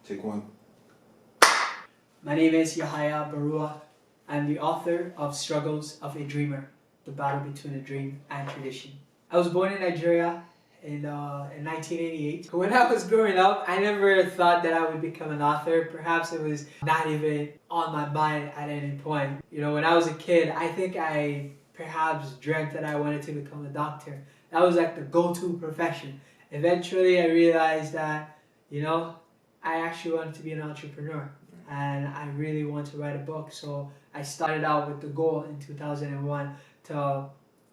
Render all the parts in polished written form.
Take one. My name is Yahaya Baruwa. I'm the author of Struggles of a Dreamer, the battle between a dream and tradition. I was born in Nigeria in 1988. When I was growing up, I never thought that I would become an author. Perhaps it was not even on my mind at any point. You know, when I was a kid, I think I perhaps dreamt that I wanted to become a doctor. That was like the go-to profession. Eventually, I realized that, you know, I actually wanted to be an entrepreneur and I really want to write a book. So I started out with the goal in 2001 to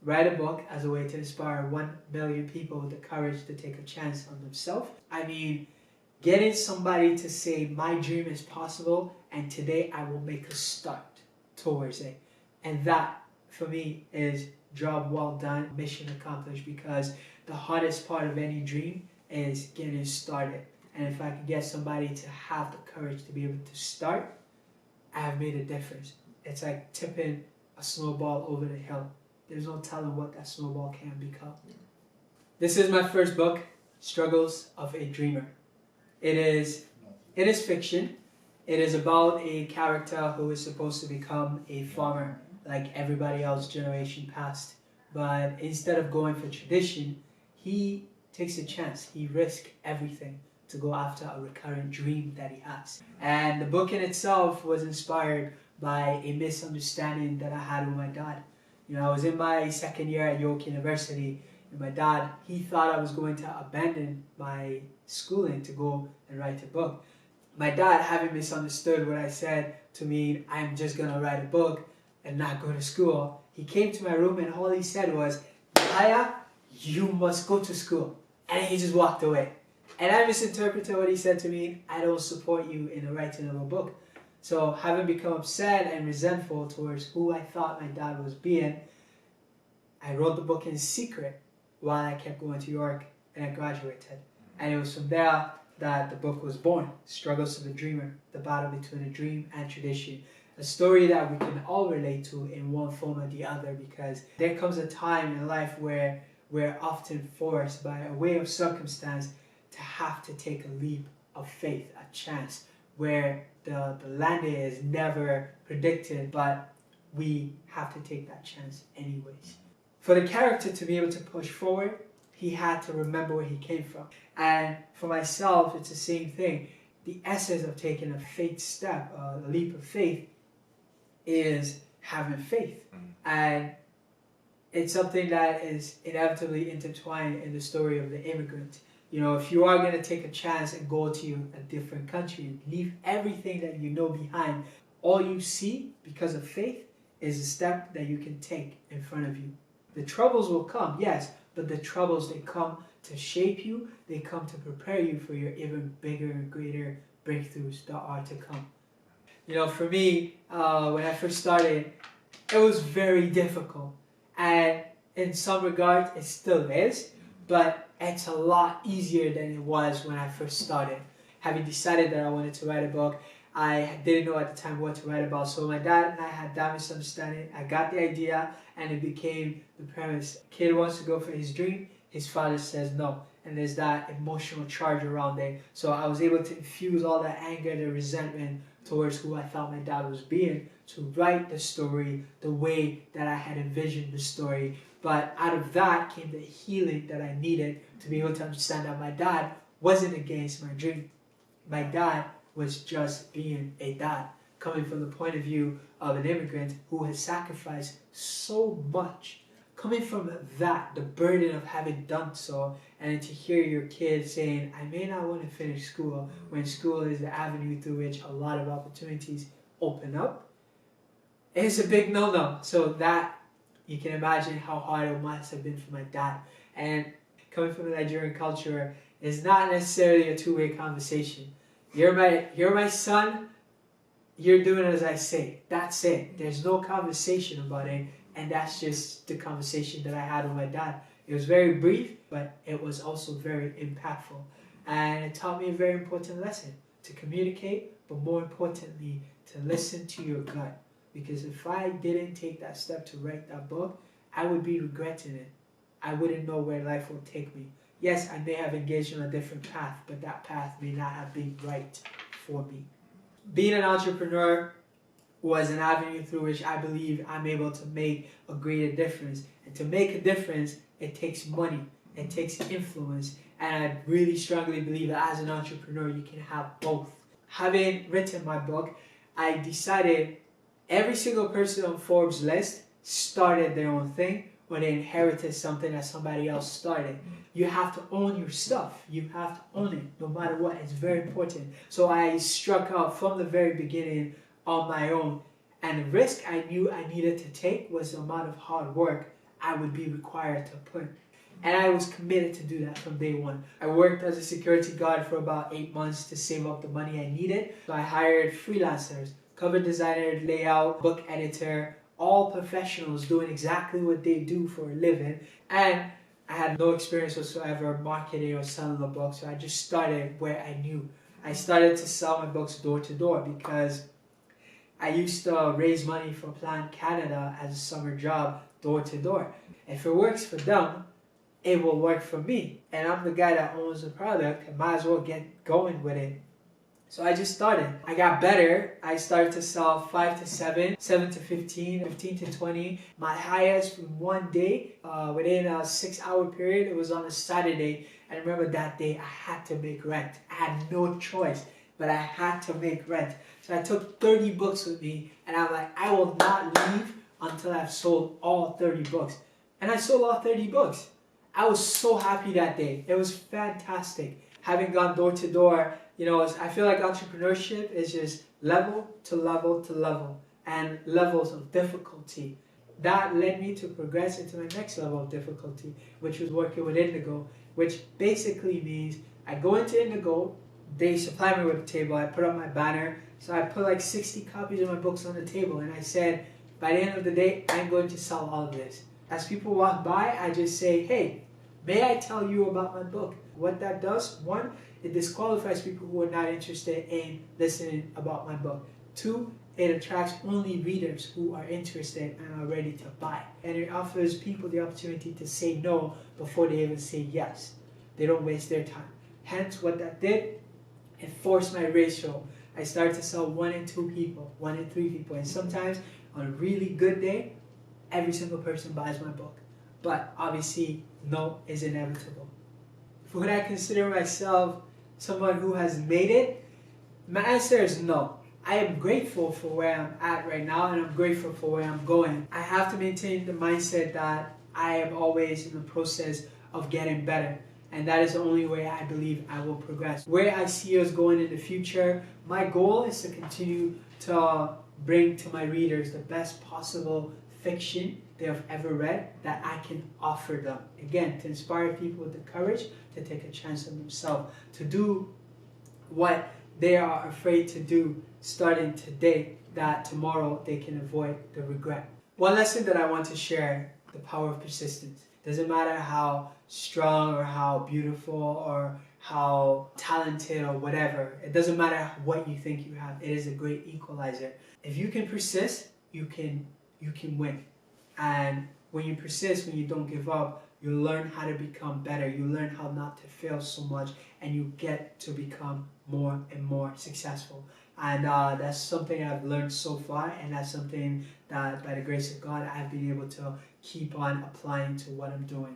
write a book as a way to inspire 1 million people with the courage to take a chance on themselves. I mean, getting somebody to say my dream is possible and today I will make a start towards it. And that for me is job well done, mission accomplished, because the hardest part of any dream is getting started. And if I could get somebody to have the courage to be able to start, I have made a difference. It's like tipping a snowball over the hill. There's no telling what that snowball can become. This is my first book, Struggles of a Dreamer. It is fiction. It is about a character who is supposed to become a farmer like everybody else generation past. But instead of going for tradition, he takes a chance. He risks everything to go after a recurrent dream that he has. And the book in itself was inspired by a misunderstanding that I had with my dad. You know, I was in my second year at York University, and my dad, he thought I was going to abandon my schooling to go and write a book. My dad, having misunderstood what I said to mean I'm just going to write a book and not go to school, he came to my room and all he said was, "Yahaya, you must go to school." And he just walked away. And I misinterpreted what he said to me. I don't support you in the writing of a book. So having become upset and resentful towards who I thought my dad was being, I wrote the book in secret while I kept going to York and I graduated. And it was from there that the book was born, Struggles of a Dreamer, the battle between a dream and tradition. A story that we can all relate to in one form or the other, because there comes a time in life where we're often forced by a way of circumstance to have to take a leap of faith, a chance, where the landing is never predicted, but we have to take that chance anyways. For the character to be able to push forward, he had to remember where he came from. And for myself, it's the same thing. The essence of taking a faith step, a leap of faith, is having faith. And it's something that is inevitably intertwined in the story of the immigrant. You know, if you are going to take a chance and go to a different country, leave everything that you know behind, all you see because of faith is a step that you can take in front of you. The troubles will come, yes, but the troubles, they come to shape you, they come to prepare you for your even bigger and greater breakthroughs that are to come. You know, for me, when I first started, it was very difficult. And in some regards, it still is, but it's a lot easier than it was when I first started. Having decided that I wanted to write a book, I didn't know at the time what to write about. So my dad and I had that misunderstanding. I got the idea and it became the premise. Kid wants to go for his dream, his father says no. And there's that emotional charge around it. So I was able to infuse all that anger, the resentment towards who I thought my dad was being, to write the story the way that I had envisioned the story. But out of that came the healing that I needed to be able to understand that my dad wasn't against my dream. My dad was just being a dad, coming from the point of view of an immigrant who has sacrificed so much. Coming from that, the burden of having done so, and to hear your kid saying, I may not want to finish school, when school is the avenue through which a lot of opportunities open up, it's a big no-no. So that, you can imagine how hard it must have been for my dad. And coming from the Nigerian culture, is not necessarily a two-way conversation. You're my son, you're doing as I say. That's it. There's no conversation about it. And that's just the conversation that I had with my dad. It was very brief, but it was also very impactful. And it taught me a very important lesson: to communicate, but more importantly, to listen to your gut. Because if I didn't take that step to write that book, I would be regretting it. I wouldn't know where life would take me. Yes, I may have engaged in a different path, but that path may not have been right for me. Being an entrepreneur was an avenue through which I believe I'm able to make a greater difference. And to make a difference, it takes money, it takes influence, and I really strongly believe that as an entrepreneur, you can have both. Having written my book, I decided every single person on Forbes' list started their own thing or they inherited something that somebody else started. You have to own your stuff. You have to own it no matter what. It's very important. So I struck out from the very beginning on my own. And the risk I knew I needed to take was the amount of hard work I would be required to put. And I was committed to do that from day one. I worked as a security guard for about 8 months to save up the money I needed. So I hired freelancers, cover designer, layout, book editor, all professionals doing exactly what they do for a living. And I had no experience whatsoever marketing or selling a book, so I just started where I knew. I started to sell my books door to door because I used to raise money for Plan Canada as a summer job door to door. If it works for them, it will work for me. And I'm the guy that owns the product, I might as well get going with it. So I just started. I got better. I started to sell 5 to 7, 7 to 15, 15 to 20. My highest from one day, within a 6-hour period, it was on a Saturday. I remember that day I had to make rent. I had no choice, but I had to make rent. So I took 30 books with me and I'm like, I will not leave until I've sold all 30 books. And I sold all 30 books. I was so happy that day. It was fantastic. Having gone door to door, I feel like entrepreneurship is just level to level to level and levels of difficulty. That led me to progress into my next level of difficulty, which was working with Indigo, which basically means I go into Indigo, they supply me with a table, I put up my banner, so I put like 60 copies of my books on the table and I said, by the end of the day, I'm going to sell all of this. As people walk by, I just say, hey, may I tell you about my book? What that does, one, it disqualifies people who are not interested in listening about my book. Two, it attracts only readers who are interested and are ready to buy. And it offers people the opportunity to say no before they even say yes. They don't waste their time. Hence, what that did, it forced my ratio. I started to sell 1 in 2 people, 1 in 3 people. And sometimes, on a really good day, every single person buys my book. But obviously, no is inevitable. Would I consider myself someone who has made it? My answer is no. I am grateful for where I'm at right now and I'm grateful for where I'm going. I have to maintain the mindset that I am always in the process of getting better. And that is the only way I believe I will progress. Where I see us going in the future, my goal is to continue to bring to my readers the best possible fiction they have ever read that I can offer them. Again, to inspire people with the courage to take a chance on themselves, to do what they are afraid to do starting today, that tomorrow they can avoid the regret. One lesson that I want to share, the power of persistence. Doesn't matter how strong or how beautiful or how talented or whatever. It doesn't matter what you think you have. It is a great equalizer. If you can persist, you can win. And when you persist, when you don't give up, you learn how to become better. You learn how not to fail so much, and you get to become more and more successful. And that's something I've learned so far, and that's something that, by the grace of God, I've been able to keep on applying to what I'm doing.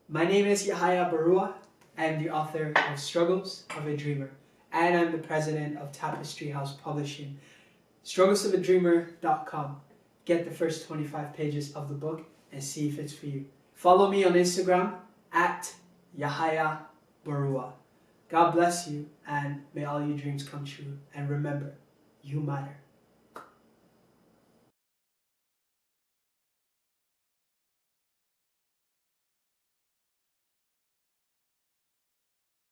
My name is Yahaya Baruwa. I'm the author of Struggles of a Dreamer, and I'm the president of Tapestry House Publishing. Strugglesofadreamer.com. Get the first 25 pages of the book and see if it's for you. Follow me on Instagram at Yahaya Baruwa. God bless you, and may all your dreams come true. And remember, you matter.